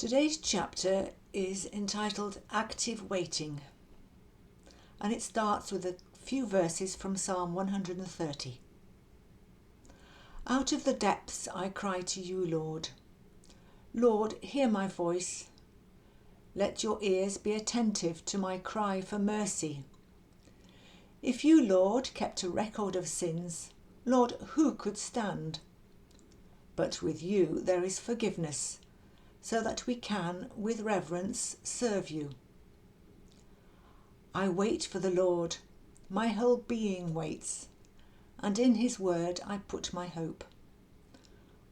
Today's chapter is entitled Active Waiting, and it starts with a few verses from Psalm 130. Out of the depths I cry to you, Lord. Lord, hear my voice. Let your ears be attentive to my cry for mercy. If you, Lord, kept a record of sins, Lord, who could stand? But with you there is forgiveness, so that we can, with reverence, serve you. I wait for the Lord, my whole being waits, and in his word I put my hope.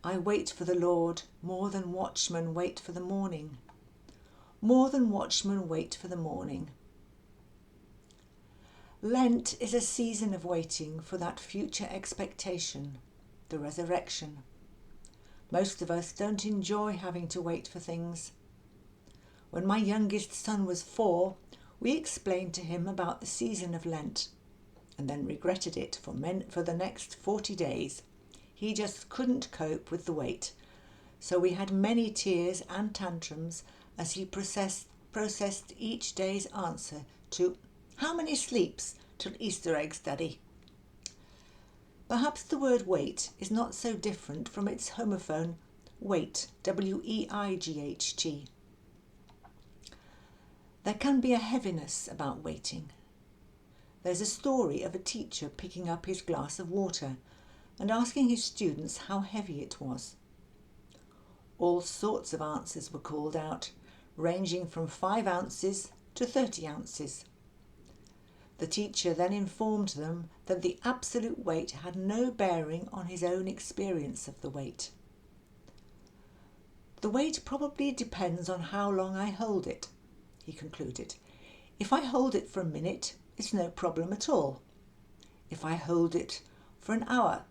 I wait for the Lord more than watchmen wait for the morning, more than watchmen wait for the morning. Lent is a season of waiting for that future expectation, the resurrection. Most of us don't enjoy having to wait for things. When my youngest son was 4, we explained to him about the season of Lent, and then regretted it for the next 40 days. He just couldn't cope with the wait, so we had many tears and tantrums as he processed each day's answer to, "How many sleeps till Easter eggs, Daddy?" Perhaps the word wait is not so different from its homophone weight, W-E-I-G-H-T. There can be a heaviness about waiting. There's a story of a teacher picking up his glass of water and asking his students how heavy it was. All sorts of answers were called out, ranging from 5 ounces to 30 ounces. The teacher then informed them that the absolute weight had no bearing on his own experience of the weight. "The weight probably depends on how long I hold it," he concluded. "If I hold it for a minute, it's no problem at all. If I hold it for an hour,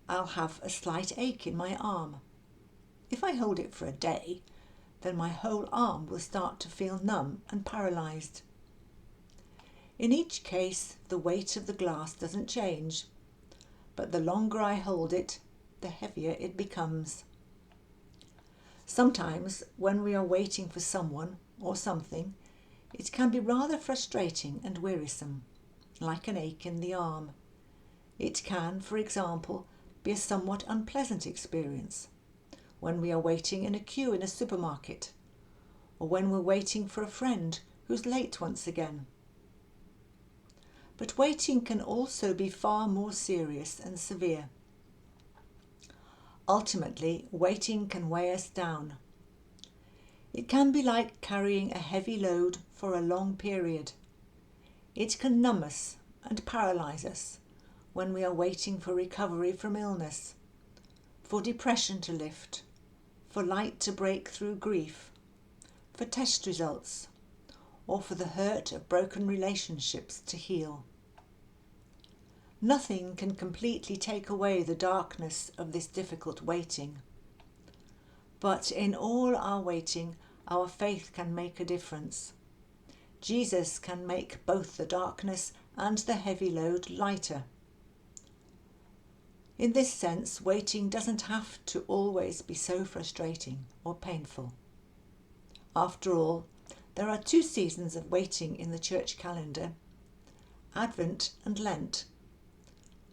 I'll have a slight ache in my arm. If I hold it for a day, then my whole arm will start to feel numb and paralysed. In each case, the weight of the glass doesn't change, but the longer I hold it, the heavier it becomes." Sometimes, when we are waiting for someone or something, it can be rather frustrating and wearisome, like an ache in the arm. It can, for example, be a somewhat unpleasant experience when we are waiting in a queue in a supermarket, or when we're waiting for a friend who's late once again. But waiting can also be far more serious and severe. Ultimately, waiting can weigh us down. It can be like carrying a heavy load for a long period. It can numb us and paralyse us when we are waiting for recovery from illness, for depression to lift, for light to break through grief, for test results, or for the hurt of broken relationships to heal. Nothing can completely take away the darkness of this difficult waiting. But in all our waiting, our faith can make a difference. Jesus can make both the darkness and the heavy load lighter. In this sense, waiting doesn't have to always be so frustrating or painful. After all, there are 2 seasons of waiting in the church calendar, Advent and Lent,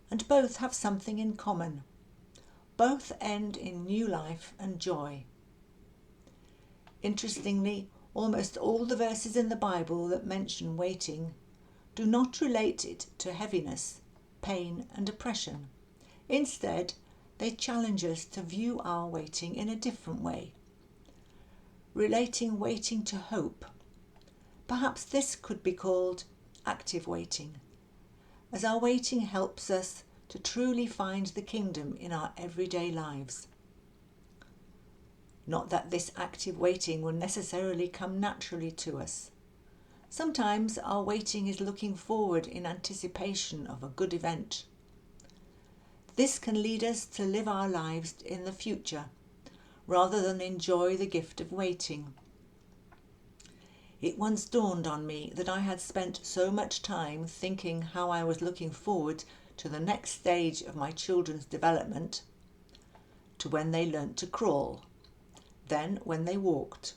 and both have something in common. Both end in new life and joy. Interestingly, almost all the verses in the Bible that mention waiting do not relate it to heaviness, pain and oppression. Instead, they challenge us to view our waiting in a different way, relating waiting to hope. Perhaps this could be called active waiting, as our waiting helps us to truly find the kingdom in our everyday lives. Not that this active waiting will necessarily come naturally to us. Sometimes our waiting is looking forward in anticipation of a good event. This can lead us to live our lives in the future, rather than enjoy the gift of waiting. It once dawned on me that I had spent so much time thinking how I was looking forward to the next stage of my children's development, to when they learnt to crawl, then when they walked,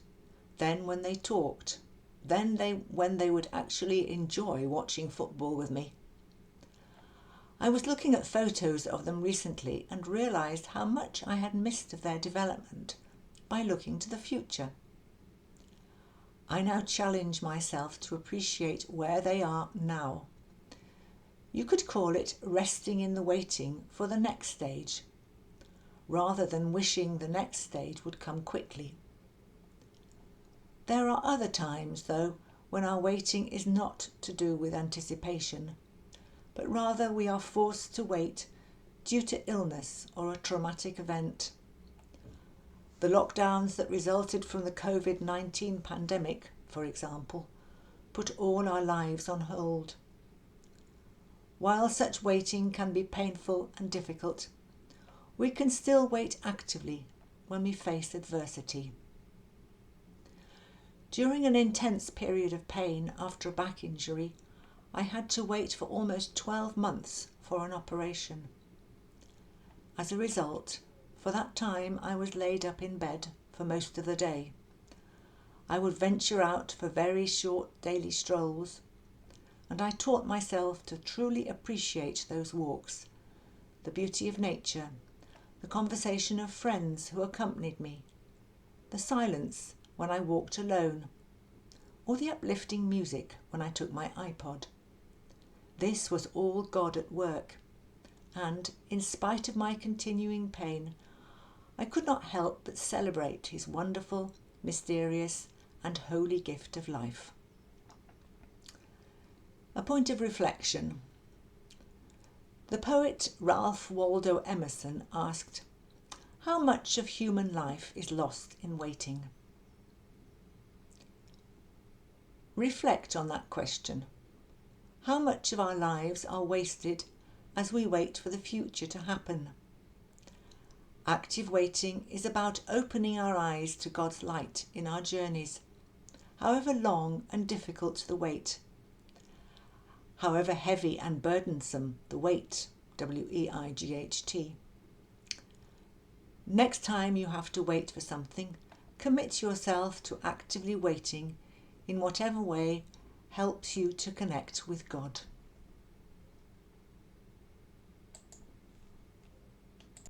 then when they talked, then when they would actually enjoy watching football with me. I was looking at photos of them recently and realised how much I had missed of their development by looking to the future. I now challenge myself to appreciate where they are now. You could call it resting in the waiting for the next stage, rather than wishing the next stage would come quickly. There are other times, though, when our waiting is not to do with anticipation, but rather we are forced to wait due to illness or a traumatic event. The lockdowns that resulted from the COVID-19 pandemic, for example, put all our lives on hold. While such waiting can be painful and difficult, we can still wait actively when we face adversity. During an intense period of pain after a back injury, I had to wait for almost 12 months for an operation. As a result, for that time I was laid up in bed for most of the day. I would venture out for very short daily strolls, and I taught myself to truly appreciate those walks, the beauty of nature, the conversation of friends who accompanied me, the silence when I walked alone, or the uplifting music when I took my iPod. This was all God at work, and in spite of my continuing pain, I could not help but celebrate his wonderful, mysterious, and holy gift of life. A point of reflection. The poet Ralph Waldo Emerson asked, "How much of human life is lost in waiting?" Reflect on that question. How much of our lives are wasted as we wait for the future to happen? Active waiting is about opening our eyes to God's light in our journeys, however long and difficult the wait, however heavy and burdensome the weight, W-E-I-G-H-T. Next time you have to wait for something, commit yourself to actively waiting in whatever way helps you to connect with God.